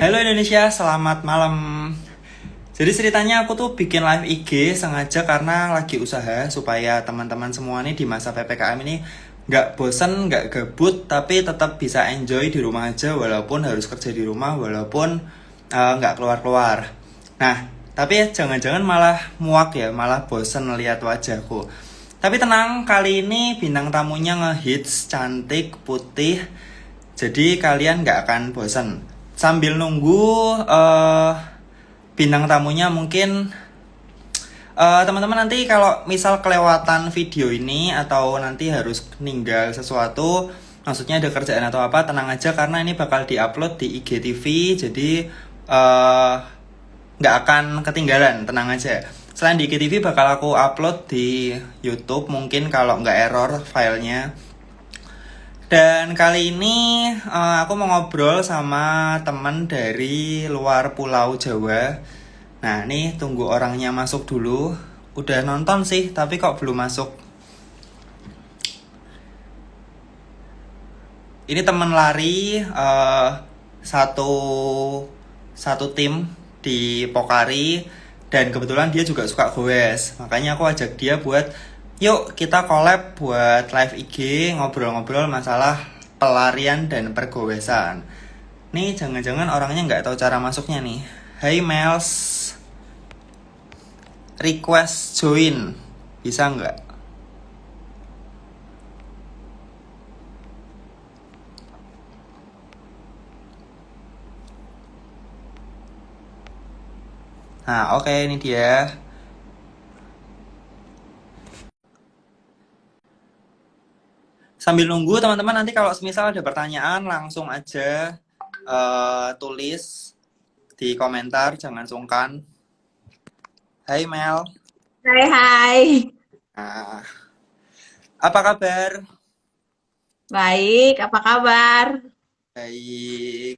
Halo Indonesia, selamat malam. Jadi ceritanya aku tuh bikin live IG sengaja karena lagi usaha supaya teman-teman semua nih di masa PPKM ini nggak bosen, nggak gabut, tapi tetap bisa enjoy di rumah aja walaupun harus kerja di rumah, walaupun nggak keluar-keluar. Nah, tapi jangan-jangan malah muak ya, malah bosen lihat wajahku. Tapi tenang, kali ini bintang tamunya ngehits, cantik, putih, jadi kalian nggak akan bosan. Sambil nunggu bintang tamunya mungkin teman-teman nanti kalau misal kelewatan video ini atau nanti harus ninggal sesuatu, maksudnya ada kerjaan atau apa, tenang aja karena ini bakal diupload di IGTV, jadi eh, nggak akan ketinggalan, tenang aja. Selain di IGTV bakal aku upload di YouTube mungkin kalau nggak error filenya. Dan kali ini aku mau ngobrol sama teman dari luar Pulau Jawa. Nah, ini tunggu orangnya masuk dulu. Udah nonton sih, tapi kok belum masuk. Ini teman lari satu satu tim di Pokari dan kebetulan dia juga suka goes. Makanya aku ajak dia buat yuk kita collab buat live IG ngobrol-ngobrol masalah pelarian dan pergowesan. Nih jangan-jangan orangnya nggak tahu cara masuknya nih. Hai Mels, request join, bisa nggak? Nah oke, ini dia. Sambil nunggu teman-teman, nanti kalau semisal ada pertanyaan langsung aja tulis di komentar, jangan sungkan. Hai Mel. Hai, hai. Nah, apa kabar? Baik, apa kabar? Baik.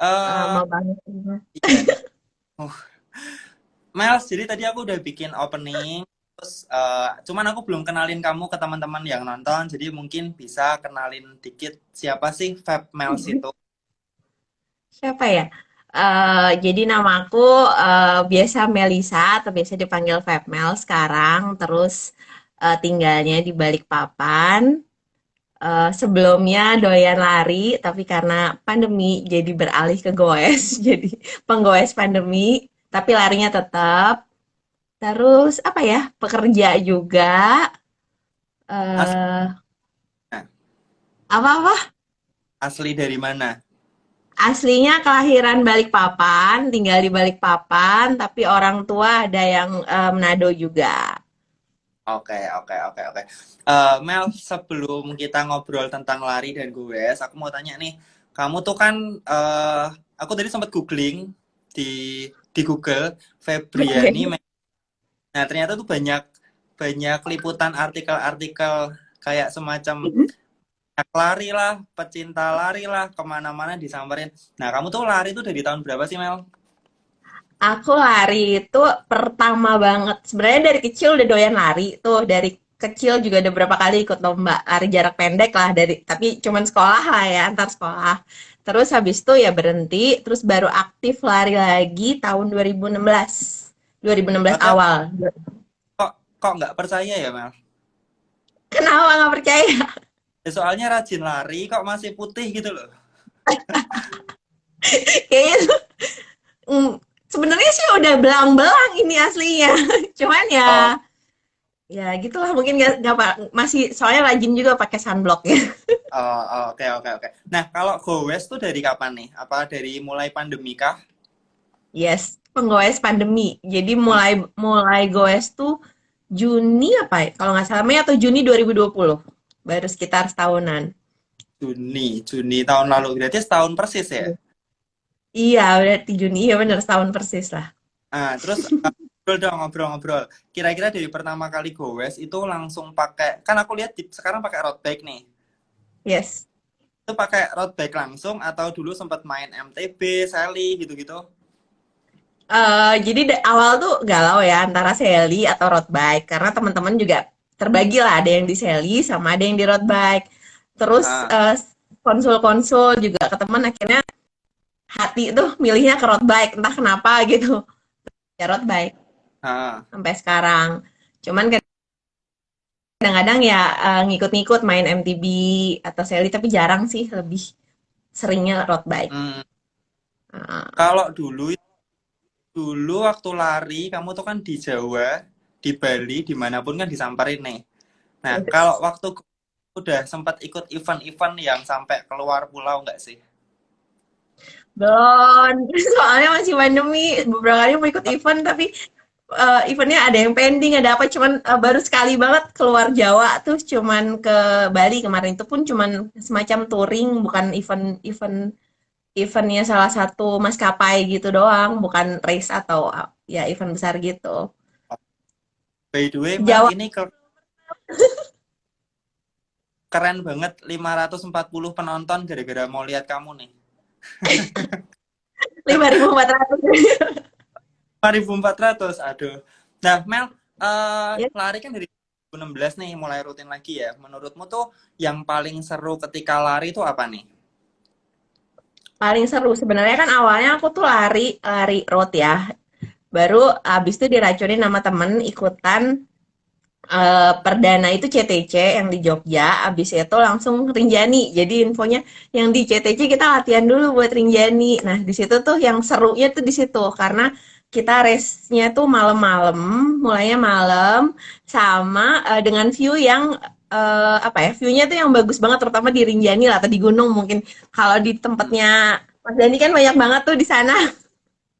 Lama banget ini. Iya nih. Uh, Mel, jadi tadi aku udah bikin opening, terus cuman aku belum kenalin kamu ke teman-teman yang nonton, jadi mungkin bisa kenalin dikit siapa sih Fab Mels itu? Siapa ya? Jadi namaku biasa Melisa atau biasa dipanggil Febmel sekarang. Terus tinggalnya di Balikpapan. Sebelumnya doyan lari, tapi karena pandemi jadi beralih ke goes. Jadi penggoes pandemi, tapi larinya tetap. Terus apa ya? Pekerja juga. Asli, eh Apa-apa? asli dari mana? Aslinya kelahiran Balikpapan, tinggal di Balikpapan, tapi orang tua ada yang Manado juga. Oke, oke, oke, oke. Mel, sebelum kita ngobrol tentang lari dan goes, aku mau tanya nih, kamu tuh kan, aku tadi sempat googling di Google, Febriani. Oke. Nah, ternyata tuh banyak banyak liputan artikel-artikel kayak semacam lari lah, pecinta lari lah, kemana-mana disamperin. Nah, kamu tuh lari tuh dari tahun berapa sih, Mel? Aku lari itu pertama banget. Sebenarnya dari kecil udah doyan lari tuh. Dari kecil juga udah berapa kali ikut lomba lari jarak pendek lah dari tapi cuman sekolah lah ya, antar sekolah. Terus habis itu ya berhenti, terus baru aktif lari lagi tahun 2016. 2016 Tapi aku awal. kok kok nggak percaya ya, Mel? Kenapa nggak percaya? Ya, soalnya rajin lari kok masih putih gitu loh. Kayaknya tuh, sebenarnya sih udah belang-belang ini aslinya. Cuman ya Oh, ya gitulah mungkin masih soalnya rajin juga pakai sunblock ya. oh, oh, oke, oke, oke. Nah, kalau goes tuh dari kapan nih? Apa dari mulai pandemi kah? Yes, penggoes pandemi. Jadi mulai mulai goes tuh Juni apa ya? Kalau nggak salah Mei atau Juni 2020. Baru sekitar setahunan. Juni tahun lalu. Berarti setahun persis ya? Iya, berarti Juni. Iya benar setahun persis lah. Ah, terus ngobrol dong, ngobrol-ngobrol. Kira-kira dari pertama kali goes itu langsung pakai, kan aku lihat sekarang pakai road bike nih. Yes. Itu pakai road bike langsung atau dulu sempat main MTB, Sally gitu-gitu? Jadi awal tuh galau ya antara Sally atau road bike karena teman-teman juga terbagi lah ada yang di Sally sama ada yang di road bike. Terus Ah, konsul-konsul juga ke teman akhirnya hati tuh milihnya ke road bike, entah kenapa gitu. Ya road bike Ah, sampai sekarang. Cuman kadang-kadang ya ngikut-ngikut main MTB atau Sally, tapi jarang sih, lebih seringnya road bike. hmm. Heeh. Kalau dulu waktu lari, kamu tuh kan di Jawa, di Bali, dimanapun kan disamperin nih. Nah, kalau Yes. waktu udah sempat ikut event-event yang sampai keluar pulau nggak sih? Belum, soalnya masih pandemi. Beberapa kali mau ikut event, tapi eventnya ada yang pending, ada apa. Cuman baru sekali banget keluar Jawa tuh, cuman ke Bali kemarin. Itu pun cuman semacam touring, bukan eventnya salah satu maskapai gitu doang, bukan race atau ya event besar gitu. By the way, Mel, Jawa ini keren banget 540 penonton gara-gara mau lihat kamu nih. 5.400. 5.400, aduh. Nah, Mel, Ya, lari kan dari 2016 nih, mulai rutin lagi ya. Menurutmu tuh yang paling seru ketika lari itu apa nih? paling seru sebenarnya kan awalnya aku tuh lari lari road ya. Baru abis itu diracunin sama temen ikutan perdana itu CTC yang di Jogja, abis itu langsung Rinjani. Jadi infonya yang di CTC kita latihan dulu buat Rinjani. Nah, di situ tuh yang serunya tuh di situ karena kita race-nya tuh malam-malam, mulainya malam sama dengan view yang apa ya? View-nya tuh yang bagus banget terutama di Rinjani lah atau di gunung mungkin. Kalau di Hmm, tempatnya Mas Dani kan banyak banget tuh di sana.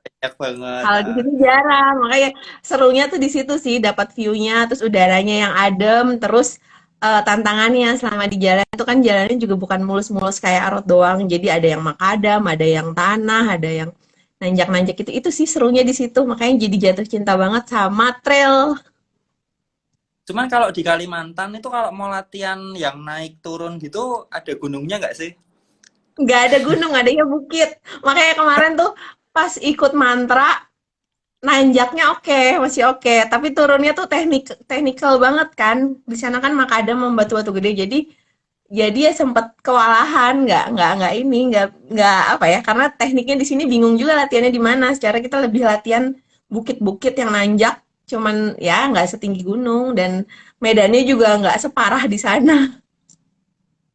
banyak banget. Kalau di sini jarang, makanya serunya tuh di situ sih, dapat view-nya, terus udaranya yang adem, terus tantangannya selama di jalan itu kan jalannya juga bukan mulus-mulus kayak road doang, jadi ada yang makadam, ada yang tanah, ada yang nanjak-nanjak itu sih serunya di situ, makanya jadi jatuh cinta banget sama trail. Cuman kalau di Kalimantan itu kalau mau latihan yang naik turun gitu, ada gunungnya nggak sih? Nggak ada gunung, adanya bukit. Makanya kemarin tuh pas ikut mantra, nanjaknya oke, masih oke, tapi turunnya tuh technical banget kan. Di sana kan makadam membatu-batu gede, jadi ya sempat kewalahan, nggak ini, nggak apa ya, karena tekniknya di sini bingung juga latihannya di mana. Secara kita lebih latihan bukit-bukit yang nanjak, cuman ya nggak setinggi gunung dan medannya juga nggak separah di sana.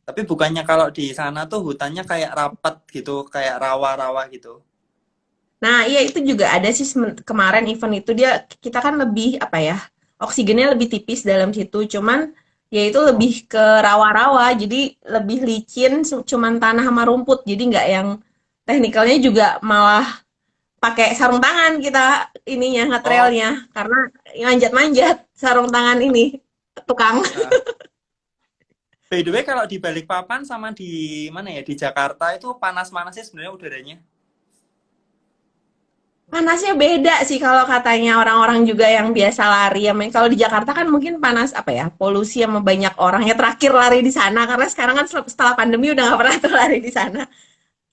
Tapi bukannya kalau di sana tuh hutannya kayak rapet gitu, kayak rawa-rawa gitu. Nah, iya itu juga ada sih kemarin event itu dia kita kan lebih apa ya? Oksigennya lebih tipis dalam situ, cuman ya itu Oh, lebih ke rawa-rawa, jadi lebih licin, cuman tanah sama rumput, jadi nggak yang teknikalnya juga malah pakai sarung tangan kita ininya oh, ngetrailnya karena manjat-manjat sarung tangan ini tukang. nah. By the way, kalau di Balikpapan sama di mana ya, di Jakarta itu panas-panasnya sebenarnya udaranya. Panasnya beda sih kalau katanya orang-orang juga yang biasa lari ya. Kalau di Jakarta kan mungkin panas apa ya, polusi sama banyak orang ya terakhir lari di sana karena sekarang kan setelah pandemi udah nggak pernah tuh lari di sana.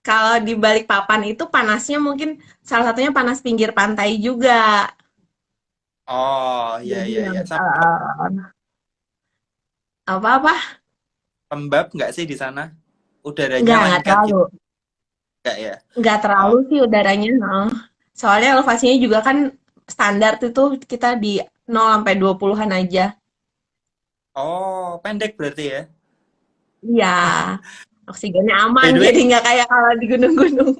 Kalau di Balikpapan itu panasnya mungkin salah satunya panas pinggir pantai juga. Oh, iya, Jadi iya, yang iya. Sama apa-apa lembab nggak sih di sana? Udaranya nggak lengket terlalu. gitu nggak ya? Nggak Oh, terlalu sih udaranya, heeh. Soalnya elevasinya juga kan standar itu kita di 0 sampai 20-an aja. oh, pendek berarti ya. Iya, oksigennya aman, By the way, jadi nggak kayak kalau di gunung-gunung.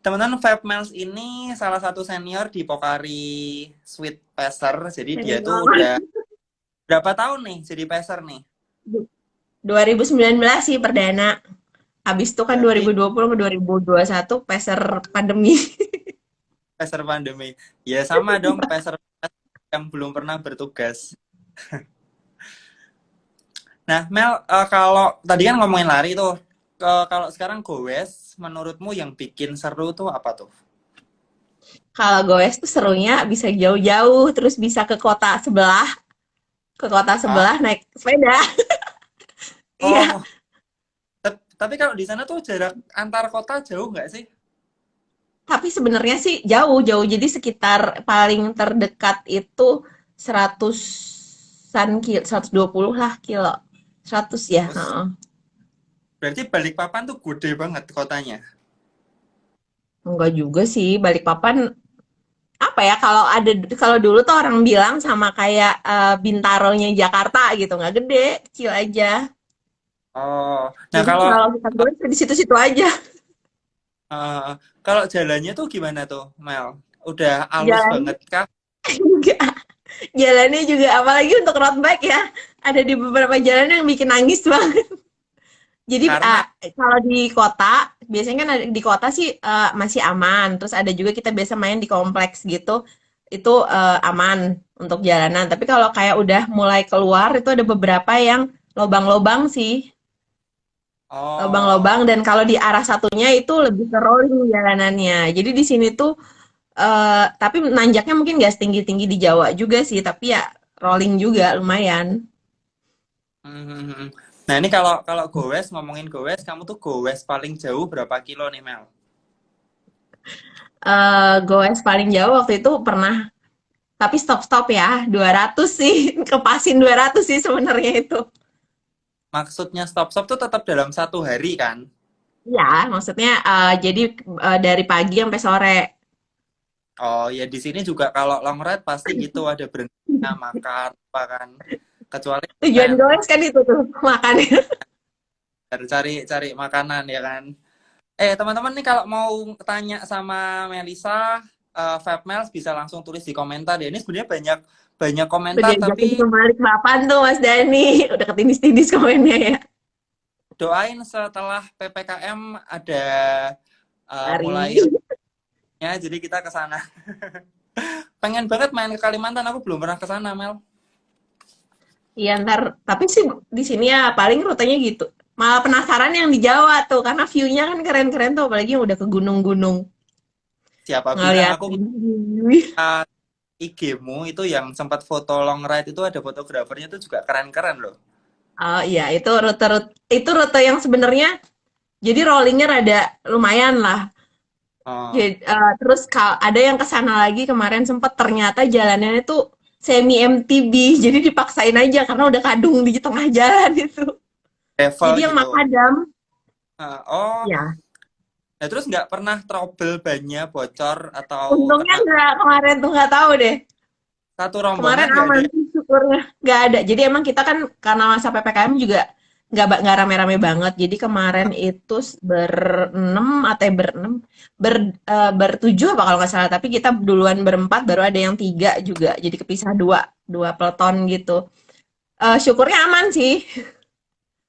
teman-teman Five Miles ini salah satu senior di Pocari Sweet Pacer. Jadi dia Senior tuh lama. udah berapa tahun nih jadi pacer nih? 2019 sih perdana. Habis itu kan Berarti 2020 ke 2021 peser pandemi. pacer pandemi. Ya sama dong pacer yang belum pernah bertugas. Nah, Mel, kalau tadi kan ngomongin lari tuh, kalau sekarang goes, menurutmu yang bikin seru tuh apa tuh? Kalau goes tuh serunya bisa jauh-jauh, terus bisa ke kota Ah, sebelah naik sepeda. Iya, oh, tapi kalau di sana tuh jarak antar kota jauh nggak sih? tapi sebenarnya sih jauh-jauh. Jadi sekitar paling terdekat itu 100-an kilo, 120 lah kilo. 100 ya, Terus heeh. Berarti Balikpapan tuh gede banget kotanya. Enggak juga sih, Balikpapan apa ya, kalau dulu tuh orang bilang sama kayak Bintaronya Jakarta gitu, nggak gede, kecil aja. Oh, nah Jadi kalau kalau kita gue di situ-situ aja. eh, kalau jalannya tuh gimana tuh, Mel? Udah halus Jalannya banget kah? juga, jalannya juga apalagi untuk road bike ya. Ada di beberapa jalan yang bikin nangis banget. Jadi Karena kalau di kota, biasanya kan di kota sih masih aman. Terus ada juga kita biasa main di kompleks gitu, itu aman untuk jalanan. Tapi kalau kayak udah mulai keluar, itu ada beberapa yang lobang-lobang sih. Lobang-lobang oh, dan kalau di arah satunya itu lebih ke rolling jalanannya. Jadi di sini tuh tapi nanjaknya mungkin nggak setinggi-tinggi di Jawa juga sih, tapi ya rolling juga lumayan. mhm. Nah ini kalau kalau goes ngomongin goes, kamu tuh goes paling jauh berapa kilo nih, Mel? Goes paling jauh waktu itu pernah, tapi stop-stop ya, 200 sih, kepasin 200 sih sebenarnya itu. Maksudnya stop-stop tuh tetap dalam 1 hari kan? Iya, maksudnya jadi dari pagi sampai sore. Oh ya di sini juga kalau long ride pasti gitu ada berhentinya makan apa kan. Kecuali Tujuan kayak goes kan itu tuh, makannya. cari cari makanan ya kan. Teman-teman nih kalau mau tanya sama Melisa, Fabmels bisa langsung tulis di komentar ya. Ini sebenarnya banyak banyak Udah komentar diajakin tapi ke balik papan tuh Mas Dani. Udah ketindis-tindis komennya ya. doain setelah PPKM ada mulai Hari. jadi kita ke sana. Pengen banget main ke Kalimantan, aku belum pernah ke sana, Mel. Iya ntar, tapi sih di sini ya paling rutenya gitu. Malah penasaran yang di Jawa tuh, karena view-nya kan keren-keren tuh, apalagi yang udah ke gunung-gunung. Siapa bilang aku Ngeliatin. IG-mu itu yang sempat foto long ride itu ada fotografernya itu juga keren-keren loh. Oh iya, itu rute yang sebenarnya jadi rollingnya rada lumayan lah. Oh, Jadi, terus ada yang ke sana lagi kemarin sempet ternyata jalannya itu semi MTB, jadi dipaksain aja karena udah kadung di tengah jalan itu. level Jadi yang gitu. makadam, Oh, ya nah terus nggak pernah trouble bannya bocor atau untungnya kena nggak kemarin tuh nggak tahu deh. satu Kemarin rombongan nggak aman ada. sih syukurnya, nggak ada. Jadi emang kita kan karena masa PPKM juga nggak rame-rame banget. Jadi kemarin itu berenam atau berenam bertujuh apa kalau nggak salah. Tapi kita duluan berempat, baru ada yang tiga juga. Jadi kepisah dua dua peloton gitu. Syukurnya aman sih.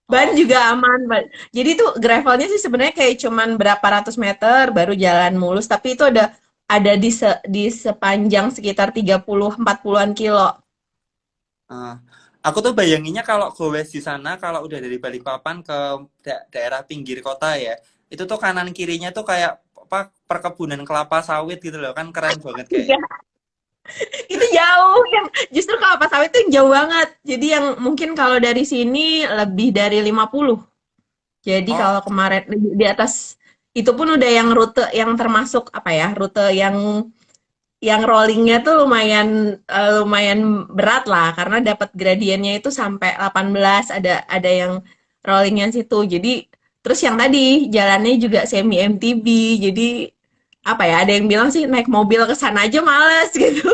Ban Oh, juga aman. Jadi tuh gravelnya sih sebenarnya kayak cuman berapa ratus meter baru jalan mulus. Tapi itu ada di sepanjang sekitar 30-40-an kilo. eh. Aku tuh bayanginnya kalau gowes di sana, kalau udah dari Balikpapan ke daerah pinggir kota ya, itu tuh kanan kirinya tuh kayak apa perkebunan kelapa sawit gitu loh, kan keren banget kayaknya. Itu jauh, yang justru kelapa sawit itu yang jauh banget. Jadi yang mungkin kalau dari sini lebih dari 50. Jadi Oh, kalau kemarin di atas itu pun udah yang rute yang termasuk apa ya? Rute yang rollingnya tuh lumayan berat lah karena dapat gradiennya itu sampai 18, ada yang rollingnya situ. Jadi terus yang tadi jalannya juga semi MTB. Jadi apa ya? Ada yang bilang sih naik mobil ke sana aja males gitu.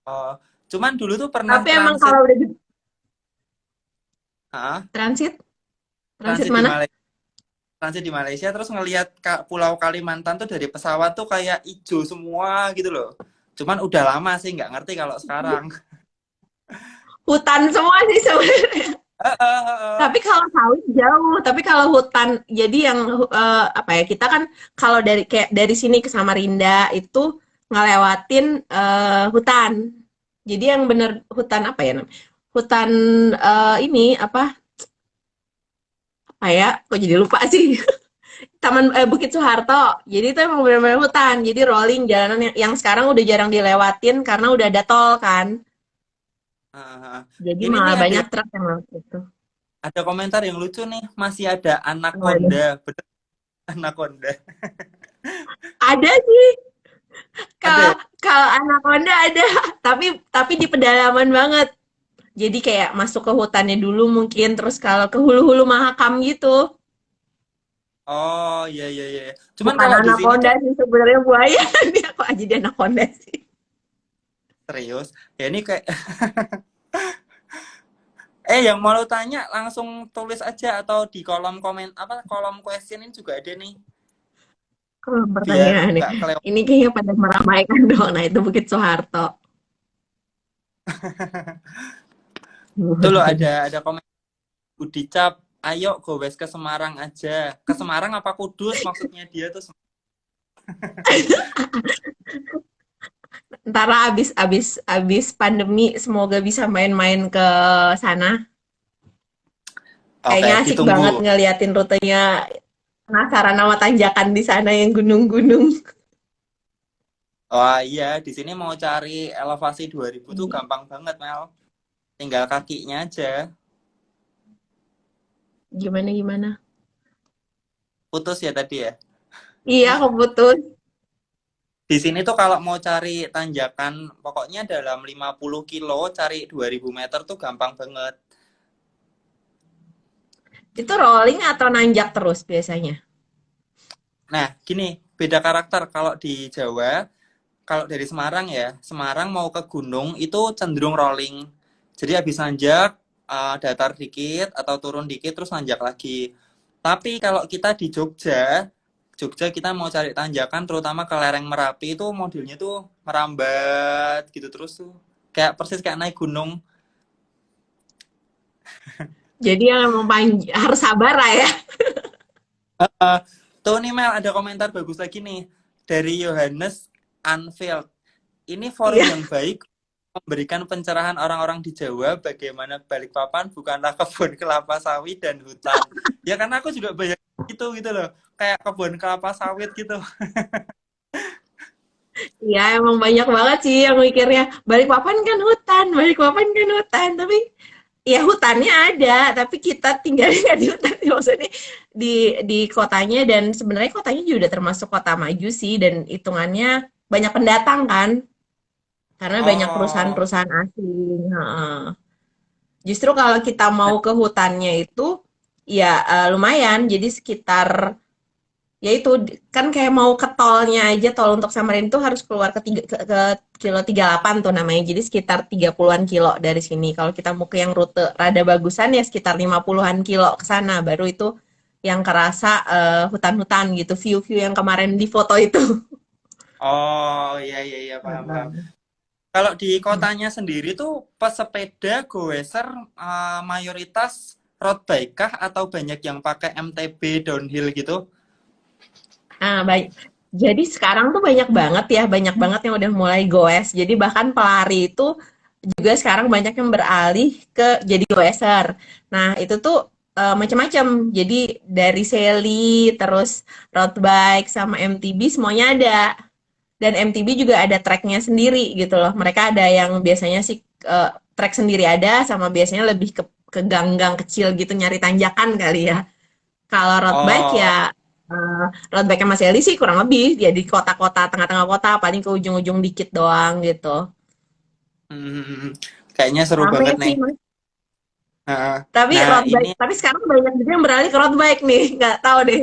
oh. Cuman dulu tuh pernah Tapi emang transit, kalau udah ah, transit, transit transit di mana? Malaysia. Transit di Malaysia terus ngelihat Pulau Kalimantan tuh dari pesawat tuh kayak ijo semua gitu loh. Cuman udah lama sih nggak ngerti kalau sekarang. Hutan semua sih sebenarnya. Tapi kalau sawit jauh, tapi kalau hutan, jadi yang apa ya? Kita kan kalau kayak dari sini ke Samarinda itu ngelewatin hutan. Jadi yang bener hutan apa ya? Hutan ini apa ya? Kok jadi lupa sih? Taman Bukit Soeharto. Jadi itu emang benar-benar hutan. Jadi rolling jalanan yang sekarang udah jarang dilewatin karena udah ada tol kan. Jadi Ini nih malah banyak truk yang lewat itu. ada komentar yang lucu nih, masih ada Waduh. anaconda, bener anaconda. Ada sih. Ada. Kalau kalau anaconda ada, tapi di pedalaman banget. Jadi kayak masuk ke hutannya dulu mungkin, terus kalau ke hulu-hulu Mahakam gitu. Oh, iya iya iya. Cuman Bukan kalau di sini anaconda tuh sih sebenarnya buaya. Dia kok jadi anaconda sih? serius. Ya ini kayak yang mau lu tanya langsung tulis aja atau di kolom komen apa kolom question ini juga ada nih. Kalau Biar pertanyaan nih, nggak kelewat. ini kayaknya pada meramaikan dong. Nah itu Bukit Soeharto. Tuh lo ada komen Budi Cap, ayo gowes ke Semarang aja. Ke Semarang apa Kudus maksudnya dia tuh. Ntar lah abis pandemi semoga bisa main-main ke sana. Oke, Kayaknya asik banget ditunggu. ngeliatin rutenya. Penasaran sama tanjakan di sana yang gunung-gunung. Oh iya, di sini mau cari elevasi 2000 tuh gampang banget, Mel. Tinggal kakinya aja. Gimana gimana? Putus ya tadi ya. Iya, keputus. Di sini tuh kalau mau cari tanjakan, pokoknya dalam 50 kilo cari 2000 meter tuh gampang banget. Itu rolling atau nanjak terus biasanya? Nah, gini, beda karakter kalau di Jawa, kalau dari Semarang ya, Semarang mau ke gunung itu cenderung rolling. Jadi habis nanjak, datar dikit atau turun dikit terus nanjak lagi. Tapi kalau kita di Jogja, Jogja kita mau cari tanjakan terutama ke lereng Merapi itu modelnya tuh merambat gitu terus tuh. Kayak persis kayak naik gunung. Jadi yang emang harus sabar lah ya. Eh, tuh nih Mel ada komentar bagus lagi nih dari Yohanes Anfield. Ini forum Iya. yang baik memberikan pencerahan orang-orang di Jawa bagaimana Balikpapan bukanlah kebun kelapa sawit dan hutan. Ya karena aku juga banyak gitu loh. Kayak kebun kelapa sawit gitu. Iya, emang banyak banget sih yang mikirnya Balikpapan kan hutan, Balikpapan kan hutan. Tapi ya hutannya ada, tapi kita tinggalnya nggak di hutan. Maksudnya di kotanya dan sebenarnya kotanya juga udah termasuk kota maju sih dan hitungannya banyak pendatang kan, karena banyak Oh, perusahaan-perusahaan asing. Heeh. Justru kalau kita nah, mau ke hutannya itu ya lumayan. Jadi sekitar ya itu kan kayak mau ke tolnya aja tol untuk Samarinda itu harus keluar ke kilo 38 tuh namanya. Jadi sekitar 30-an kilo dari sini. Kalau kita mau ke yang rute rada bagusan ya sekitar 50-an kilo ke sana baru itu yang kerasa hutan-hutan gitu, view-view yang kemarin di foto itu. oh iya iya iya paham paham. Kalau di kotanya sendiri tuh pesepeda goeser mayoritas road bike kah atau banyak yang pakai MTB downhill gitu? Ah, baik. Jadi sekarang tuh banyak banget ya, banyak banget yang udah mulai goes. Jadi bahkan pelari itu juga sekarang banyak yang beralih ke jadi goeser. Nah, itu tuh macam-macam. Jadi dari Sally, terus road bike sama MTB semuanya ada. Dan MTB juga ada tracknya sendiri gitu loh. Mereka ada yang biasanya sih track sendiri ada, sama biasanya lebih ke gang-gang kecil gitu nyari tanjakan kali ya. Kalau road bike Oh, ya road bike-nya Mas Eli sih kurang lebih ya di kota-kota, tengah-tengah kota, paling ke ujung-ujung dikit doang gitu. hmm, kayaknya seru Rame banget nih. sih Mas. Nah, Tapi nah, road ini bike, tapi sekarang banyak juga yang beralih ke road bike nih, nggak tahu deh.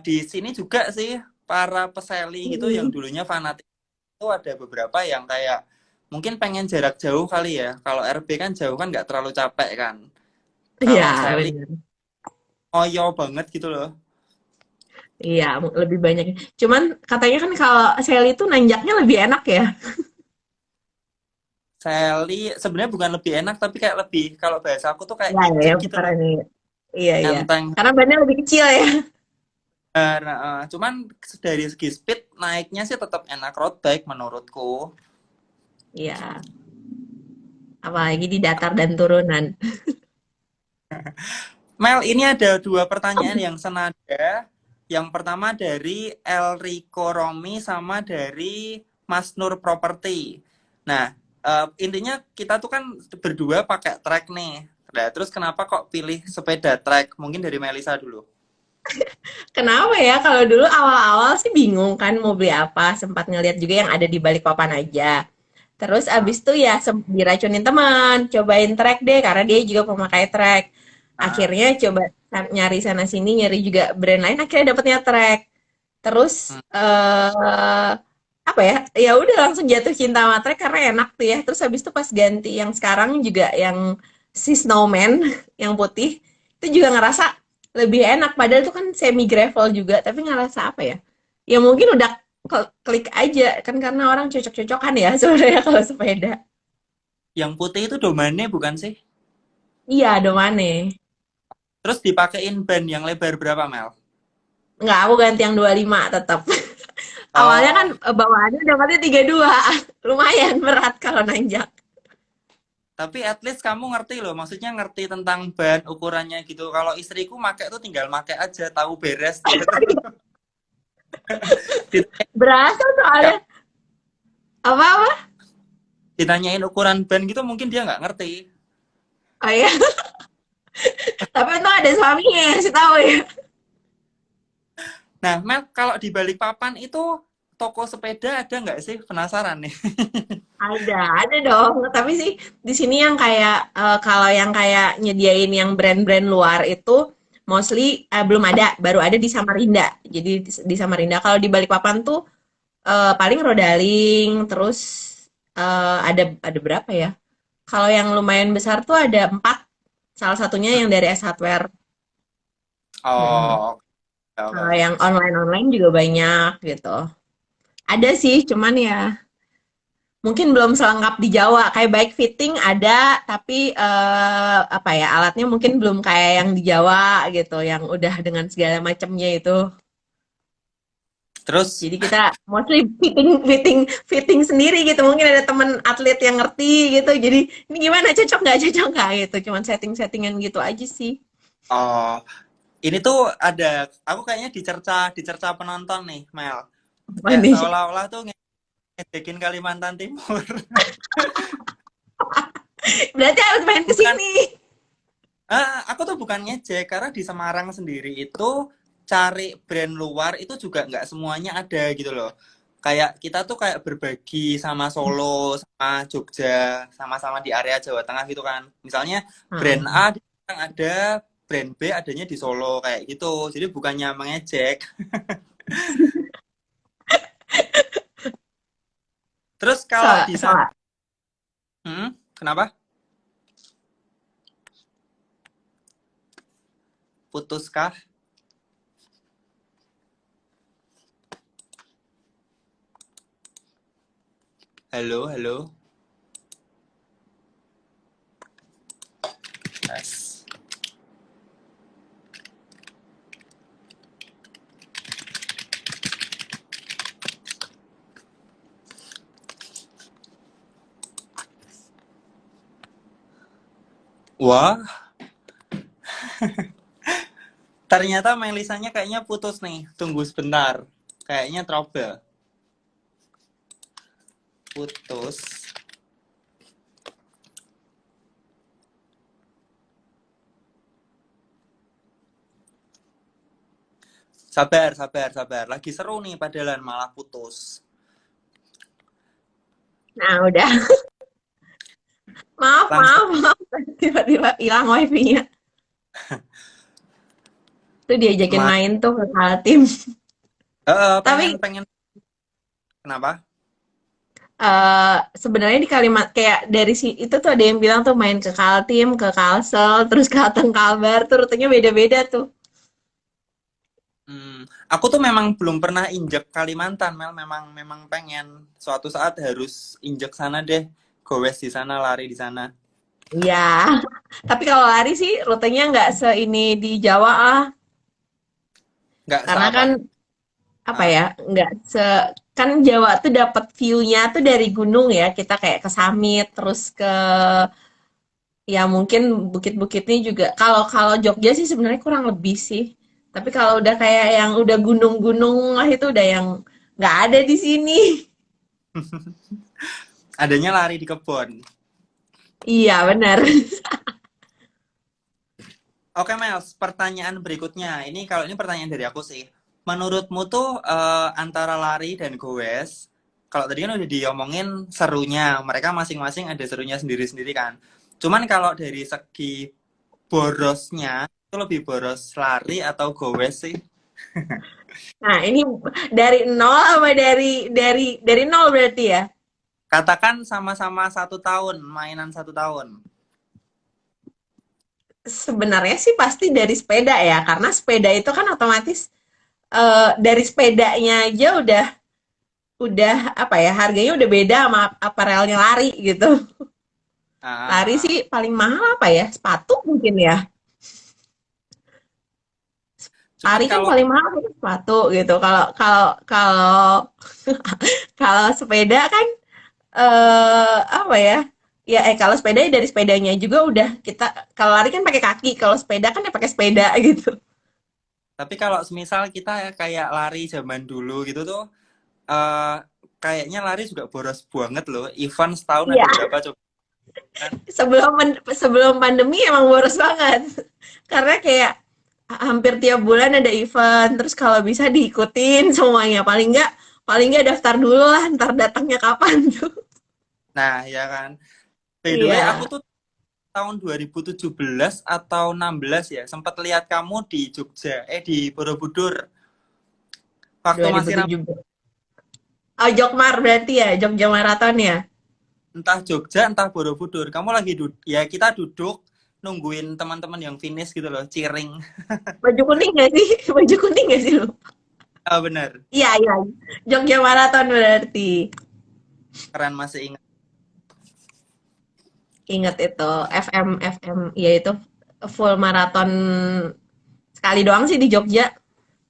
di sini juga sih para peseli gitu yang Mm-mm. dulunya fanatik itu ada beberapa yang kayak mungkin pengen jarak jauh kali ya. Kalau RB kan jauh kan nggak terlalu capek kan. Iya, Kalau Sally benar. oyo banget gitu loh. Iya, lebih banyak. Cuman katanya kan kalau Sally itu nanjaknya lebih enak ya. Sally sebenarnya bukan lebih enak tapi kayak lebih kalau bahasa aku tuh kayak Iya, injek ya, gitu bukan loh. ini. Iya, iya. Enteng. Karena bannya lebih kecil ya. Cuman dari segi speed naiknya sih tetap enak road bike menurutku. Iya, apalagi di datar dan turunan. Mel, ini ada dua pertanyaan yang senada. Yang pertama dari El Rico Romi sama dari Mas Nur Property. Nah, intinya kita tuh kan berdua pakai trek nih. Nah, terus kenapa kok pilih sepeda trek? Mungkin dari Melisa dulu. Kenapa ya? Kalau dulu awal-awal sih bingung kan mau beli apa. Sempat ngeliat juga yang ada di Balikpapan aja. Terus Ah, abis itu ya diracunin teman, cobain trek deh karena dia juga pemakai trek. ah, Akhirnya coba nyari sana sini, nyari juga brand lain, akhirnya dapetnya track. Terus Hmm. apa ya? Ya udah langsung jatuh cinta sama track karena enak tuh ya. Terus habis itu pas ganti yang sekarang juga yang si Snowman yang putih itu juga ngerasa lebih enak. Padahal itu kan semi gravel juga, tapi ngerasa apa ya? Ya mungkin udah klik aja kan karena orang cocok-cocokan ya sebenarnya kalau sepeda. Yang putih itu domane bukan sih? Iya, domane. Terus dipakein ban yang lebar berapa Mel? Enggak, aku ganti yang 25 tetap. Awalnya kan Oh, bawaannya dapatnya 32. Lumayan berat kalau nanjak. tapi at least kamu ngerti loh, maksudnya ngerti tentang ban ukurannya gitu. Kalau istriku make tuh tinggal make aja, tahu beres dia. Ditanya- Berasa soalnya. Apa-apa? Ditanyain ukuran ban gitu mungkin dia nggak ngerti. Oh iya. Tapi untung ada suaminya yang ngasih tahu ya. Nah, Mel, kalau di Balikpapan itu toko sepeda ada nggak sih? Penasaran nih. Ada dong. Tapi sih di sini yang kayak kalau yang kayak nyediain yang brand-brand luar itu mostly belum ada, baru ada di Samarinda. Jadi di Samarinda. Kalau di Balikpapan tuh paling Rodaling, terus ada berapa ya? Kalau yang lumayan besar tuh ada 4. Salah satunya yang dari S Hardware. Mm-mm. Oh, oke, oke, Kalau oke. yang online-online juga banyak gitu. Ada sih, cuman ya mungkin belum selengkap di Jawa. Kayak bike fitting ada, tapi apa ya alatnya mungkin belum kayak yang di Jawa gitu, yang udah dengan segala macamnya itu. Terus, Jadi kita mostly fitting fitting fitting sendiri gitu. Mungkin ada teman atlet yang ngerti gitu. Jadi ini gimana cocok nggak gitu. Cuman setting-settingan gitu aja sih. oh, ini tuh ada, aku kayaknya dicerca penonton nih, Mel. Apa Kayak nih? seolah-olah tuh ngejekin Kalimantan Timur. Berarti harus main ke Bukan, sini. aku tuh bukan ngejek, karena di Semarang sendiri itu cari brand luar itu juga nggak semuanya ada gitu loh. Kayak kita tuh kayak berbagi sama Solo, sama Jogja, sama-sama di area Jawa Tengah gitu kan. Misalnya brand A Heeh. di Semarang ada, brand B adanya di Solo kayak gitu. Jadi bukannya mengejek. Terus So, kalau di so, sana, kenapa? Putuskah? Halo, halo. Yes. Wah, ternyata Melisanya kayaknya putus nih. Tunggu sebentar. Kayaknya trouble. Putus. Sabar, sabar, sabar. Lagi seru nih padahal malah putus. nah udah. Maaf, Langsung. maaf, maaf. Tiba-tiba hilang wifi-nya. Tuh diajakin Ma main tuh ke Kaltim. pengen Tapi pengen kenapa? sebenarnya di kalimat kayak dari si itu tuh ada yang bilang tuh main ke Kaltim, ke Kalsel, terus ke Kateng Kalbar, tuh rutenya beda-beda tuh. Aku tuh memang belum pernah injek Kalimantan, Mel. Memang memang pengen suatu saat harus injek sana deh. Gowes di sana, lari di sana. Iya. Tapi kalau lari sih rutenya nggak se ini di Jawa lah. Nggak Karena seapa. kan apa Ah, ya, nggak se kan Jawa tuh dapat view-nya tuh dari gunung ya. Kita kayak ke Summit, terus ke ya mungkin bukit-bukitnya juga. Kalau kalau Jogja sih sebenarnya kurang lebih sih. Tapi kalau udah kayak yang udah gunung-gunung lah itu udah yang nggak ada di sini. adanya lari di kebun. Iya benar. Oke, Mels, pertanyaan berikutnya. Ini kalau ini pertanyaan dari aku sih. Menurutmu tuh antara lari dan goes, kalau tadi kan udah diomongin serunya, mereka masing-masing ada serunya sendiri-sendiri kan. Cuman kalau dari segi borosnya, itu lebih boros lari atau gowes sih? Nah, ini dari nol apa dari nol berarti ya? Katakan sama-sama 1 tahun, mainan 1 tahun. Sebenarnya sih pasti dari sepeda ya, karena sepeda itu kan otomatis dari sepedanya aja udah apa ya, harganya udah beda sama aparelnya lari gitu. Ah, Lari ah, sih ah. paling mahal apa ya? Sepatu mungkin ya. Cuman Lari kan kalau paling mahal itu sepatu gitu. Kalau kalau kalau kalau sepeda kan apa ya? Ya kalau sepeda ya dari sepedanya juga udah kita, kalau lari kan pakai kaki, kalau sepeda kan ya pakai sepeda gitu. tapi kalau semisal kita kayak lari zaman dulu gitu tuh, eh kayaknya lari juga boros banget loh. Event setahun ada Iya, berapa coba kan? sebelum pandemi emang boros banget. Karena kayak hampir tiap bulan ada event, terus kalau bisa diikutin semuanya. Paling nggak daftar dulu lah, ntar datangnya kapan tuh. Nah, ya kan. By the way, aku Iya, tuh tahun 2017 atau 16 ya, sempat lihat kamu di Jogja, di Borobudur. Waktu masih 2017. Oh, Jokmar berarti ya, Jogja Marathon ya. entah Jogja, entah Borobudur. Kamu lagi ya kita duduk nungguin teman-teman yang finish gitu loh, cheering. Baju kuning nggak sih? Baju kuning nggak sih lu? Ah, bener, Iya, iya. Jogja Marathon berarti. keren masih ingat. Ingat itu FM, ya itu full maraton sekali doang sih di Jogja.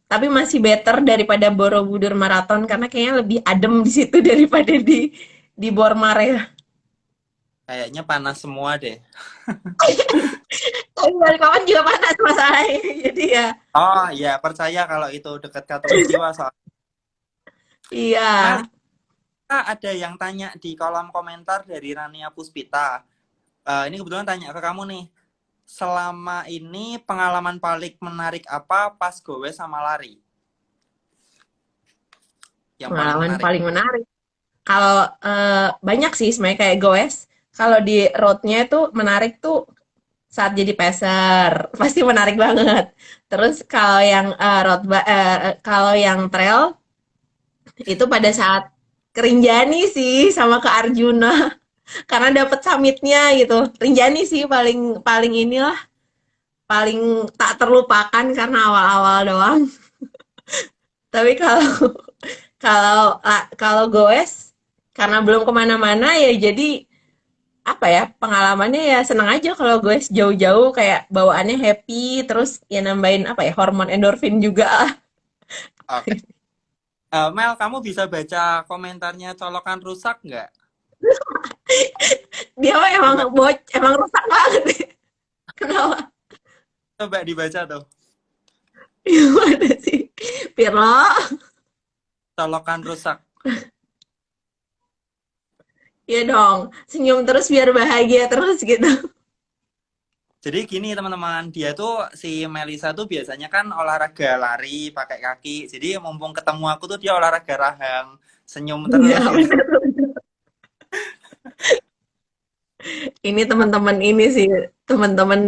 Tapi masih better daripada Borobudur Marathon karena kayaknya lebih adem di situ daripada di Bormar ya. Kayaknya panas semua deh. Tapi Balikpapan juga panas masalahnya. Jadi ya, Oh ya, percaya kalau itu dekat Katulistiwa soal. iya. Mel, ada yang tanya di kolom komentar dari Rania Puspita. Ini kebetulan tanya ke kamu nih. Selama ini pengalaman paling menarik apa pas gowe sama lari? Yang paling Pengalaman menarik. paling menarik. Kalau banyak sih sebenarnya kayak goes. Kalau di roadnya itu menarik tuh saat jadi peser, pasti menarik banget. Terus kalau yang kalau yang trail itu pada saat ke Rinjani sih sama ke Arjuna karena dapet summitnya gitu. Rinjani sih paling paling inilah paling tak terlupakan karena awal-awal doang. Tapi kalau goes karena belum kemana-mana ya jadi apa ya, pengalamannya ya seneng aja kalau goes jauh-jauh kayak bawaannya happy, terus ya nambahin apa ya, hormon endorfin juga lah. Oke. Mel, kamu bisa baca komentarnya colokan rusak nggak? Dia mah emang Coba, emang rusak banget deh. Kenapa? coba dibaca tuh. Gimana sih? Pirlo, Colokan rusak. ya dong, senyum terus biar bahagia terus gitu. Jadi gini teman-teman, dia tuh si Melisa tuh biasanya kan olahraga lari pakai kaki. Jadi mumpung ketemu aku tuh dia olahraga rahang, senyum Iya, terus gitu. bener. Ini teman-teman ini sih, teman-teman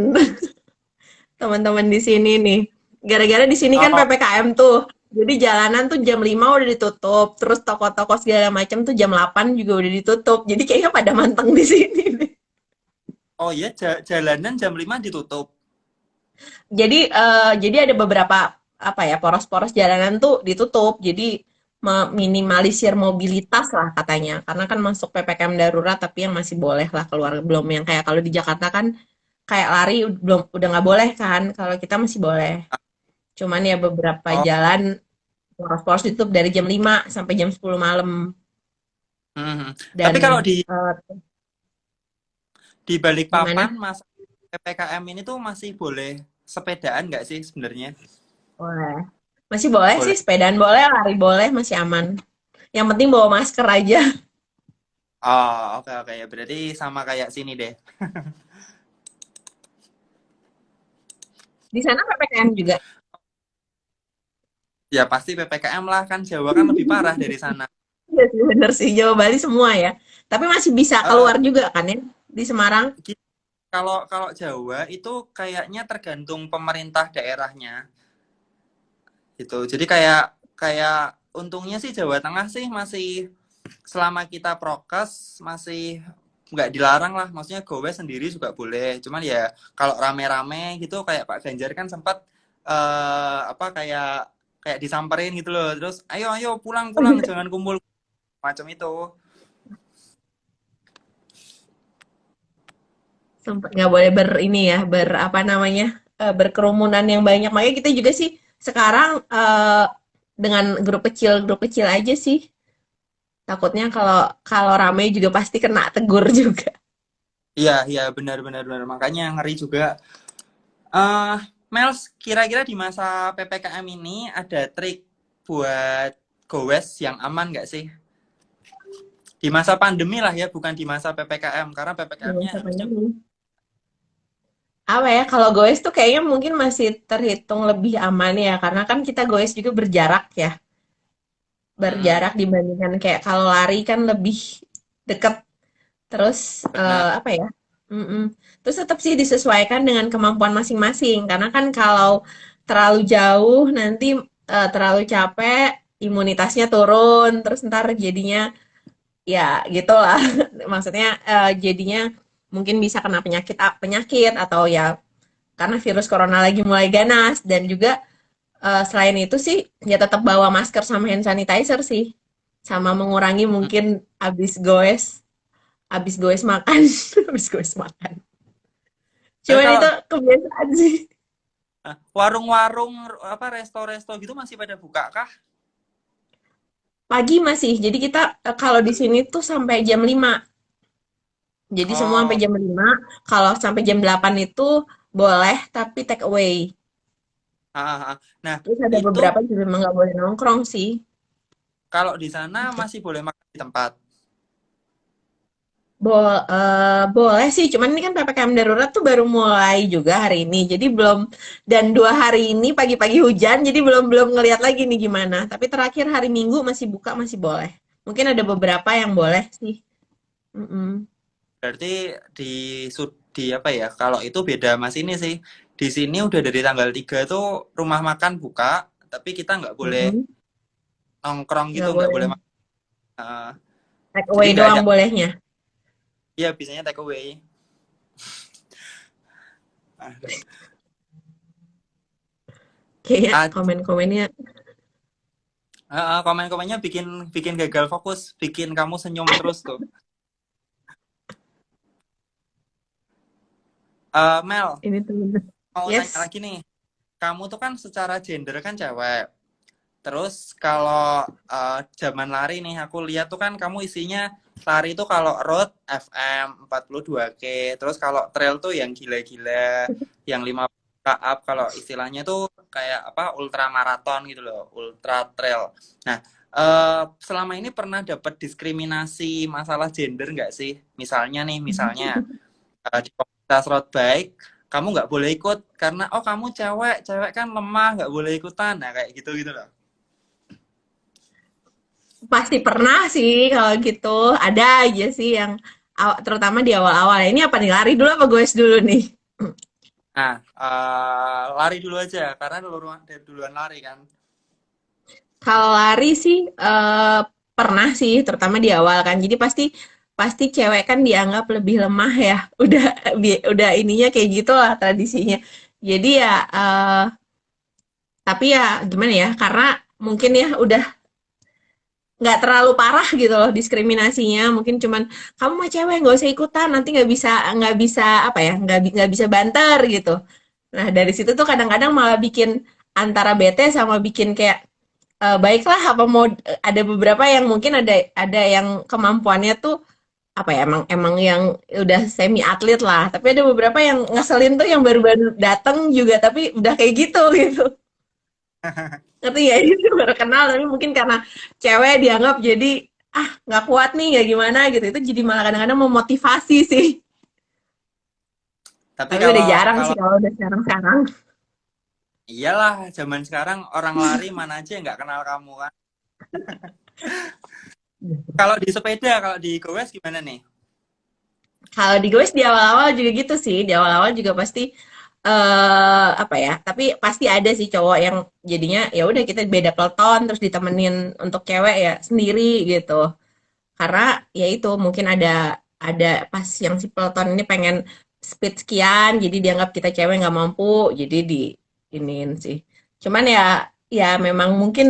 teman-teman di sini nih. Gara-gara di sini kan Oh, PPKM tuh. Jadi jalanan tuh jam 5 udah ditutup, terus toko-toko segala macam tuh jam 8 juga udah ditutup. Jadi kayaknya pada manteng di sini nih. oh ya jalanan jam 5 ditutup. Jadi ada beberapa apa ya, poros-poros jalanan tuh ditutup. Jadi meminimalisir mobilitas lah katanya. Karena kan masuk PPKM darurat tapi yang masih boleh lah keluar, belum yang kayak kalau di Jakarta kan kayak lari belum, udah nggak boleh kan. Kalau kita masih boleh. Cuman ya beberapa Oh, jalan poros-poros ditutup dari jam 5 sampai jam 10 malam. mhm. Tapi kalau Dan di Balikpapan gimana? masa PPKM ini tuh masih boleh sepedaan nggak sih sebenarnya? Boleh. Masih boleh sih, Boleh. sepedaan boleh, lari boleh, masih aman. Yang penting bawa masker aja. Oh, oke oke ya. Berarti sama kayak sini deh. Di sana PPKM juga. Ya pasti PPKM lah kan Jawa kan lebih parah dari sana. Iya sih, bener sih, Jawa Bali semua ya. Tapi masih bisa Eh, keluar juga kan ya di Semarang. kalau kalau Jawa itu kayaknya tergantung pemerintah daerahnya gitu. Jadi kayak kayak untungnya sih Jawa Tengah sih masih selama kita prokes masih nggak dilarang lah. Maksudnya gowe sendiri juga boleh. Cuman ya kalau rame-rame gitu kayak Pak Ganjar kan sempat apa kayak kayak disamperin gitu loh. Terus ayo ayo pulang Oh pulang iya. jangan kumpul macam itu. Sempet nggak boleh ini ya, apa namanya, berkerumunan yang banyak. Makanya kita juga sih sekarang dengan grup kecil aja sih. Takutnya kalau kalau rame juga pasti kena tegur juga. Iya iya benar benar benar makanya ngeri juga. Mels, kira-kira di masa PPKM ini ada trik buat gowes yang aman nggak sih? Di masa pandemi lah ya, bukan di masa PPKM. Karena Di PPKM-nya masa harusnya pandemi. Apa ya, kalau goes tuh kayaknya mungkin masih terhitung lebih aman ya, karena kan kita goes juga berjarak ya. mm, Berjarak dibandingkan kayak kalau lari kan lebih deket. Terus benar. apa ya? Terus tetap sih disesuaikan dengan kemampuan masing-masing. Karena kan kalau terlalu jauh nanti terlalu capek, imunitasnya turun, terus ntar jadinya ya gitulah. Maksudnya jadinya mungkin bisa kena penyakit penyakit atau ya karena virus corona lagi mulai ganas dan juga selain itu sih ya tetap bawa masker sama hand sanitizer sih. Sama mengurangi Mm. mungkin habis goes makan, habis goes makan. Tapi Cuman kalau itu kebiasaan sih. warung-warung apa resto-resto gitu masih pada buka kah? Pagi masih. Jadi kita kalau di sini tuh sampai jam 5. Jadi semua sampai Oh, jam 5. Kalau sampai jam 8 itu boleh tapi take away. Nah, Terus ada itu beberapa juga memang nggak boleh nongkrong sih. kalau di sana masih boleh makan di tempat. Boleh sih, cuman ini kan PPKM darurat tuh baru mulai juga hari ini. Jadi belum dan 2 hari ini pagi-pagi hujan, jadi belum belum ngelihat lagi nih gimana. Tapi terakhir hari Minggu masih buka, masih boleh. Mungkin ada beberapa yang boleh sih. Mm-mm. Berarti di di apa ya? Kalau itu beda Mas ini sih. Di sini udah dari tanggal 3 tuh rumah makan buka, tapi kita nggak boleh Mm-mm. nongkrong gitu, Nggak nggak boleh. boleh makan. Eh, Take jadi away nggak ada. doang bolehnya. Iya, bisanya take away. Aduh. Kayaknya Ah, komen-komennya. komen-komennya bikin bikin gagal fokus, bikin kamu senyum terus tuh. Mel, Ini tuh bener. mau tanya Yes. lagi nih. Kamu tuh kan secara gender kan cewek. Terus kalau zaman lari nih, aku lihat tuh kan kamu isinya lari tuh kalau road FM 42K, terus kalau trail tuh yang gila-gila, yang 50 up, kalau istilahnya tuh kayak apa ultra maraton gitu loh, ultra trail. Nah, selama ini pernah dapat diskriminasi masalah gender nggak sih? Misalnya nih, misalnya di komunitas road bike, kamu nggak boleh ikut karena oh kamu cewek, cewek kan lemah nggak boleh ikutan, nah kayak gitu gitu loh. Pasti pernah sih kalau gitu. Ada aja sih yang terutama di awal-awal. Ini apa nih? Lari dulu apa goes dulu nih? Nah, lari dulu aja karena duluan duluan lari kan. Kalau lari sih pernah sih, terutama di awal kan. Jadi pasti pasti cewek kan dianggap lebih lemah ya. Udah ininya kayak gitulah tradisinya. Jadi ya tapi ya gimana ya? Karena mungkin ya udah nggak terlalu parah gitu loh diskriminasinya. Mungkin cuman kamu mah cewek nggak usah ikutan, nanti nggak bisa apa ya? Nggak bisa banter gitu. Nah dari situ tuh kadang-kadang malah bikin antara bete sama bikin kayak baiklah apa mau ada beberapa yang mungkin ada yang kemampuannya tuh apa ya emang emang yang udah semi atlet lah tapi ada beberapa yang ngeselin tuh yang baru-baru dateng juga tapi udah kayak gitu gitu ngerti ya itu baru kenal tapi mungkin karena cewek dianggap jadi nggak kuat nih nggak gimana gitu itu jadi malah kadang-kadang memotivasi sih Tapi tapi udah kalau jarang sih kalau kalau udah sekarang-sekarang. iyalah zaman sekarang orang lari mana aja yang nggak kenal kamu kan. Kalau di sepeda, kalau di gowes gimana nih? Kalau di Gowes di awal-awal juga gitu sih, di awal-awal juga pasti apa ya? Tapi pasti ada sih cowok yang jadinya ya udah kita beda peloton terus ditemenin untuk cewek ya sendiri gitu. Karena ya itu mungkin ada pas yang si peloton ini pengen speed sekian, jadi dianggap kita cewek nggak mampu, jadi di iniin sih. Cuman ya ya memang mungkin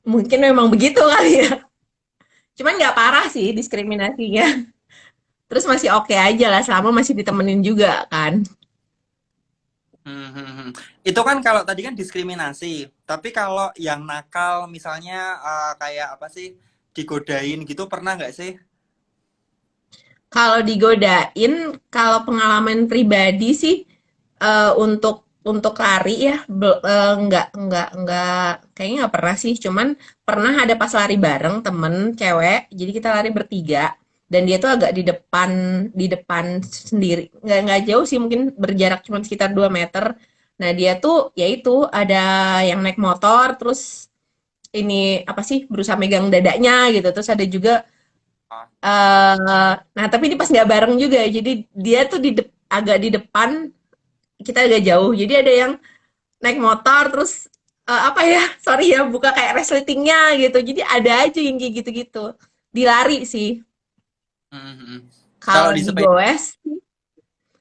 mungkin memang begitu kali ya. Cuman nggak parah sih diskriminasinya. Terus masih oke aja lah selama masih ditemenin juga kan. Hmm, hmm, hmm. Itu kan kalau tadi kan diskriminasi, tapi kalau yang nakal misalnya kayak apa sih digodain gitu pernah nggak sih? Kalau digodain, kalau pengalaman pribadi sih untuk lari ya nggak kayaknya nggak pernah sih. Cuman pernah ada pas lari bareng temen cewek. Jadi kita lari bertiga dan dia tuh agak di depan sendiri. Nggak jauh sih mungkin berjarak cuma sekitar 2 meter. Nah dia tuh ya itu ada yang naik motor terus ini apa sih berusaha megang dadanya gitu. Terus ada juga Ah, nah tapi ini pas nggak bareng juga, jadi dia tuh agak di depan, kita agak jauh. Jadi ada yang naik motor terus apa ya, sorry ya, buka kayak resletingnya gitu. Jadi ada aja yang kayak gitu-gitu. Dilari sih. hmm, hmm, hmm. Kalau Kalau di di sepeda, goes,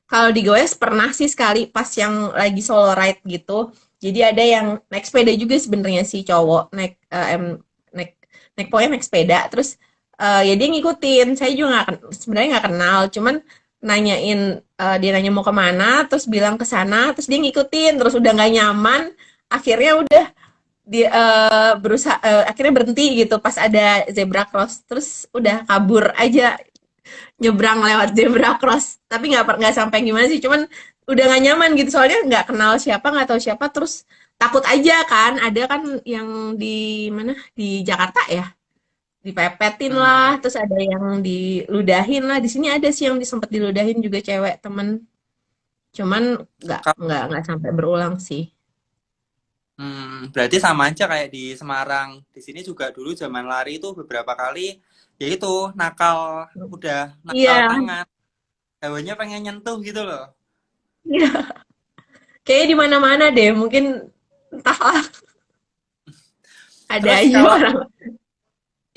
kalau di goes pernah sih sekali pas yang lagi solo ride gitu. Jadi ada yang naik sepeda juga sebenarnya si cowok naik naik pokoknya naik sepeda terus ya dia ngikutin. Saya juga sebenarnya nggak kenal, cuman nanyain dia nanya mau kemana, terus bilang ke sana, terus dia ngikutin, terus udah nggak nyaman, akhirnya udah dia berusaha akhirnya berhenti gitu pas ada zebra cross, terus udah kabur aja nyebrang lewat zebra cross, tapi nggak sampai gimana sih, cuman udah nggak nyaman gitu soalnya nggak kenal siapa nggak tahu siapa, terus takut aja kan. Ada kan yang di mana di Jakarta ya dipepetin hmm, hmm. lah, terus ada yang diludahin lah. Di sini ada sih yang disempet diludahin juga cewek temen, cuman nggak sampai berulang sih. Berarti sama aja kayak di Semarang. Di sini juga dulu zaman lari itu beberapa kali, yaitu nakal, udah nakal Iya, tangan, hawanya pengen nyentuh gitu loh. iya. Kayaknya di mana-mana deh, mungkin entahlah, ada Terus aja kalau orang.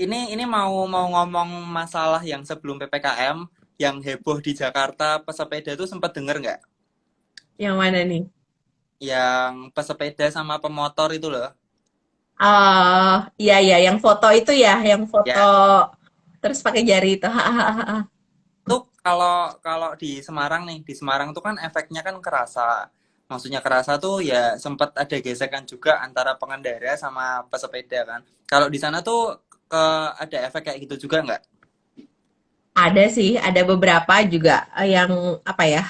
ini mau mau ngomong masalah yang sebelum PPKM, yang heboh di Jakarta pesepeda itu sempat denger nggak? Yang mana nih? Yang pesepeda sama pemotor itu loh. Iya iya, yang foto itu ya, yang foto Ya, terus pakai jari itu. tuh kalau kalau di Semarang nih, di Semarang tuh kan efeknya kan kerasa. Maksudnya kerasa tuh ya sempat ada gesekan juga antara pengendara sama pesepeda kan. Kalau di sana tuh ke ada efek kayak gitu juga nggak? Ada sih, ada beberapa juga yang apa ya?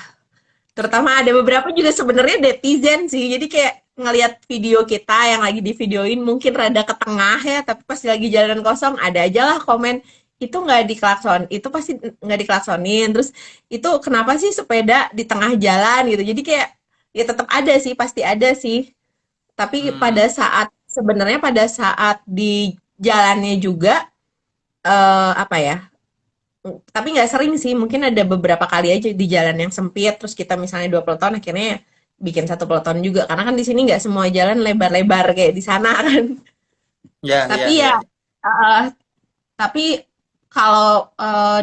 Terutama ada beberapa juga sebenarnya netizen sih. Jadi kayak ngelihat video kita yang lagi di videoin mungkin rada ke tengah ya, tapi pas lagi jalan kosong ada aja lah komen itu nggak diklakson, itu pasti nggak diklaksonin. Terus itu kenapa sih sepeda di tengah jalan gitu? Jadi kayak ya tetap ada sih, pasti ada sih. Tapi Hmm, pada saat sebenarnya pada saat di jalannya juga apa ya? Tapi nggak sering sih, mungkin ada beberapa kali aja di jalan yang sempit, terus kita misalnya 2 peloton, akhirnya bikin 1 peloton juga. Karena kan di sini nggak semua jalan lebar-lebar kayak di sana kan. ya Tapi ya ya, ya. eh, tapi kalau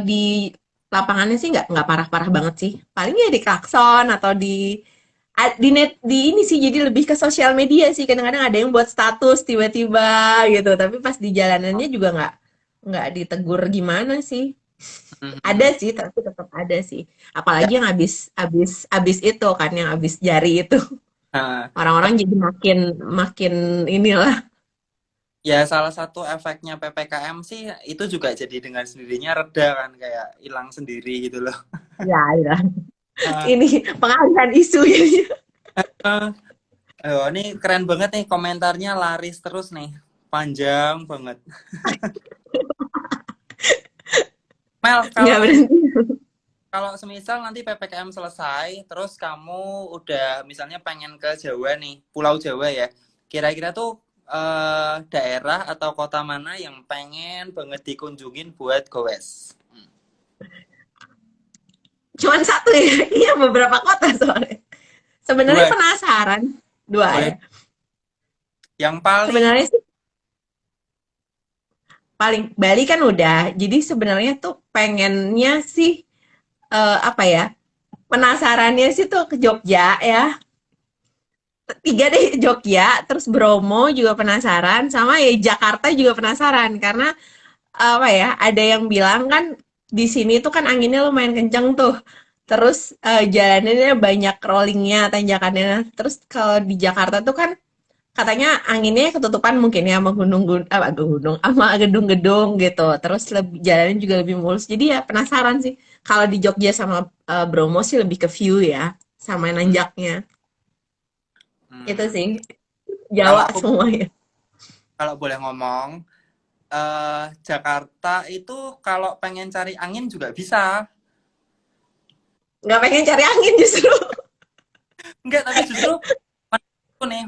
di lapangannya sih nggak parah-parah banget sih. Paling ya di klakson atau di net di ini sih, jadi lebih ke sosial media sih. Kadang-kadang ada yang buat status tiba-tiba gitu, tapi pas di jalanannya juga nggak ditegur gimana sih. Hmm, hmm, Ada hmm. sih, tapi tetap ada sih. Apalagi Ya, yang habis itu kan, yang habis jari itu. nah, Orang-orang jadi makin makin inilah. ya salah satu efeknya PPKM sih itu juga jadi dengan sendirinya reda kan kayak hilang sendiri gitu loh. Ya, ya. Ah, Ini pengalihan isu ini. ah. Ini keren banget nih komentarnya laris terus nih. Panjang banget. Mel, Nggak kalau berhenti. kalau semisal nanti PPKM selesai, terus kamu udah misalnya pengen ke Jawa nih, Pulau Jawa ya. Kira-kira tuh daerah atau kota mana yang pengen banget dikunjungin buat goes? Cuman satu ya, iya beberapa kota soalnya. Sebenarnya Dua, penasaran, dua ya. boleh. Yang paling Sebenarnya sih paling Bali kan udah, jadi sebenarnya tuh pengennya sih apa ya? Penasarannya sih tuh ke Jogja ya. Tiga deh Jogja, terus Bromo juga penasaran, sama ya Jakarta juga penasaran karena apa ya? Ada yang bilang kan di sini tuh kan anginnya lumayan kenceng tuh. Terus jalanannya banyak rollingnya, tanjakannya. Terus kalau di Jakarta tuh kan katanya anginnya ketutupan mungkin ya sama gunung sama gedung-gedung gitu. Terus lebih jalannya juga lebih mulus. Jadi ya penasaran sih. Kalau di Jogja sama Bromo sih lebih ke view ya, sama hmm, nanjaknya. Itu hmm, sih kalau Jawa aku semuanya. kalau boleh ngomong, Jakarta itu kalau pengen cari angin juga bisa. Nggak pengen cari angin justru. Enggak, tapi justru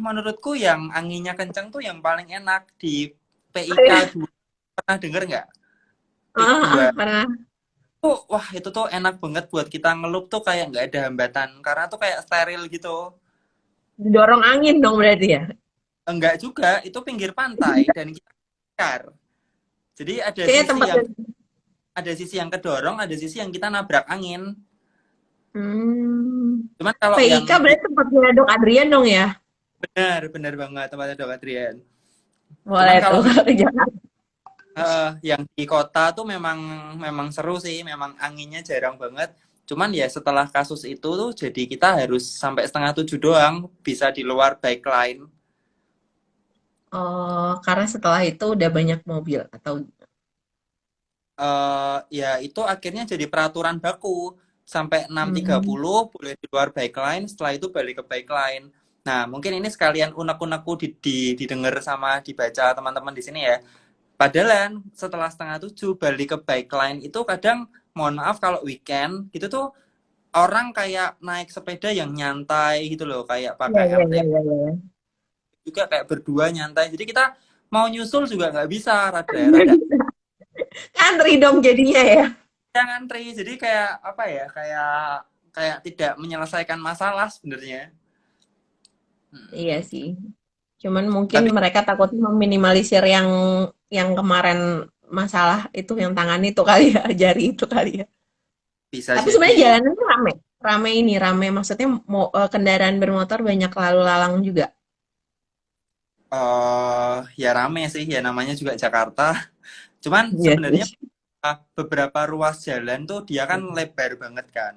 menurutku yang anginnya kenceng tuh yang paling enak di PIK 2. Pernah denger nggak? PIK 2 Pernah tuh, wah itu tuh enak banget buat kita ngelup tuh kayak nggak ada hambatan. Karena tuh kayak steril gitu. didorong angin dong berarti ya. Enggak juga, itu pinggir pantai dan kita tikar. Jadi Kayaknya tempat ada sisi yang kedorong, ada sisi yang kita nabrak angin. hmm, Cuman kalau yang PIK di berarti tempatnya Dok Adrian dong ya. benar benar banget tempatnya Dok Adrian. Cuman Boleh tuh kalau kalau ke Jakarta. yang di kota tuh memang memang seru sih, memang anginnya jarang banget. Cuman ya setelah kasus itu tuh jadi kita harus sampai setengah 7 doang bisa di luar bike line. Oh, karena setelah itu udah banyak mobil atau Ya itu akhirnya jadi peraturan baku sampai enam tiga hmm, puluh boleh di luar bike line, setelah itu balik ke bike line. Nah, mungkin ini sekalian unek-unekku didengar sama dibaca teman-teman di sini ya. Padahal setelah setengah 7 balik ke bike line itu kadang mohon maaf kalau weekend gitu tuh orang kayak naik sepeda yang nyantai gitu loh, kayak iya pakai iya iya MTB iya iya. juga kayak berdua nyantai. Jadi kita mau nyusul juga nggak bisa, rada-rada Antri dong jadinya ya. yang ngantri. Jadi kayak apa ya? Kayak kayak tidak menyelesaikan masalah sebenarnya. Hmm. Iya sih. Cuman mungkin Tapi mereka takut meminimalisir yang kemarin masalah itu yang tangan itu kali ya, jari itu kali ya. bisa Tapi sebenarnya jadi jalanannya rame. Rame ini, rame maksudnya kendaraan bermotor banyak lalu lalang juga. ya rame sih ya namanya juga Jakarta. Cuman Iya sebenarnya sih. beberapa ruas jalan tuh dia kan lebar banget kan.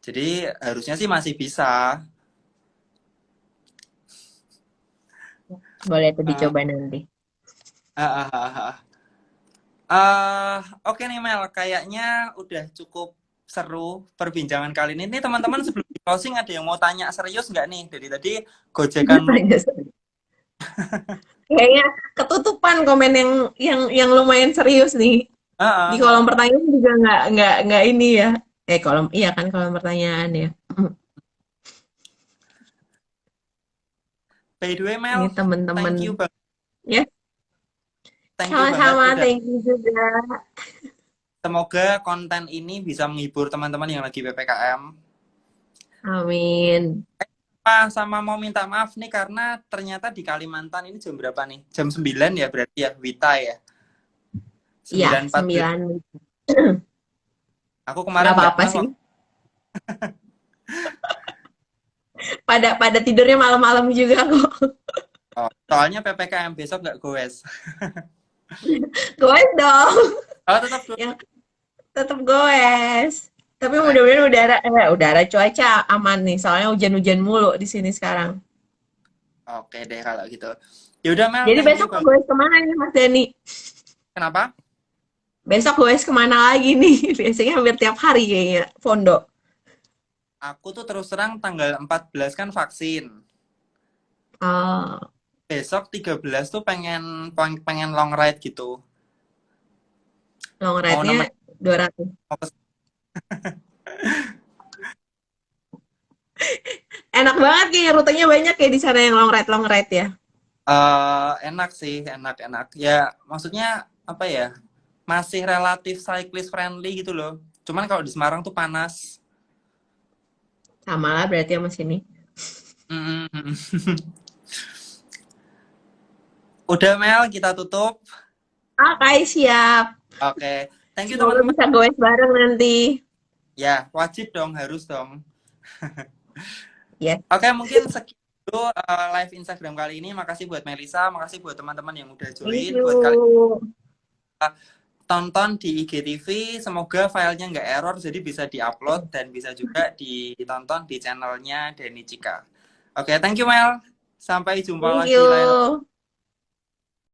Jadi harusnya sih masih bisa. Boleh tuh Eh, dicoba nanti. ah, ah, ah, ah. Oke nih Mel, kayaknya udah cukup seru perbincangan kali ini. Nih teman-teman sebelum di closing ada yang mau tanya serius nggak nih? Dari tadi gojekan mulu. Tanya serius. Kayaknya ketutupan komen yang lumayan serius nih. Ah, Di ah, kolom ah. pertanyaan juga nggak ini ya. Kolom iya kan kolom pertanyaan ya. By the way Ini Mel, temen-temen thank you banget, ya. thank you banget Sama-sama, udah. thank you juga. Semoga konten ini bisa menghibur teman-teman yang lagi PPKM. Amin. Sama mau minta maaf nih karena ternyata di Kalimantan ini jam berapa nih? Jam 9 ya berarti ya, Wita ya. Iya, 9.14. 9. Aku Nggak kemarin nggak apa-apa ngeh sih. loh. Pada tidurnya malam-malam juga kok. Oh, soalnya PPKM besok nggak goes. Goes dong. Oh, tetap goes. Yang tetap goes. Tapi Keren. mudah-mudahan udara cuaca aman nih. Soalnya hujan-hujan mulu di sini sekarang. Oke deh kalau gitu. Ya udah Mel, Jadi thank you besok banget. goes kemana nih Mas Dani? Kenapa? Besok goes kemana lagi nih? Biasanya hampir tiap hari kayaknya. Pondok. Aku tuh terus terang tanggal 14 kan vaksin. Oh, Besok 13 tuh pengen pengen long ride gitu. long Mau ride-nya nemen 200. mau ke Enak banget kayaknya rutenya banyak ya di sana yang long ride ya. enak sih, enak-enak. Ya, maksudnya apa ya? Masih relatif cyclist friendly gitu loh. Cuman kalau di Semarang tuh panas. Sama lah berarti sama sini. Mm. Udah Mel, kita tutup. Oke, siap. Oke, thank you Semoga teman-teman. bisa goes bareng nanti. Ya, wajib dong, harus dong. Yes. Oke, mungkin sekian dulu live Instagram kali ini. Makasih buat Melisa, makasih buat teman-teman yang udah Thank join. Buat kalian you. tonton di IGTV, semoga filenya nggak error, jadi bisa diupload dan bisa juga ditonton di channelnya Denny Cika. Oke, thank you Mel. Sampai jumpa Thank lagi lain. you.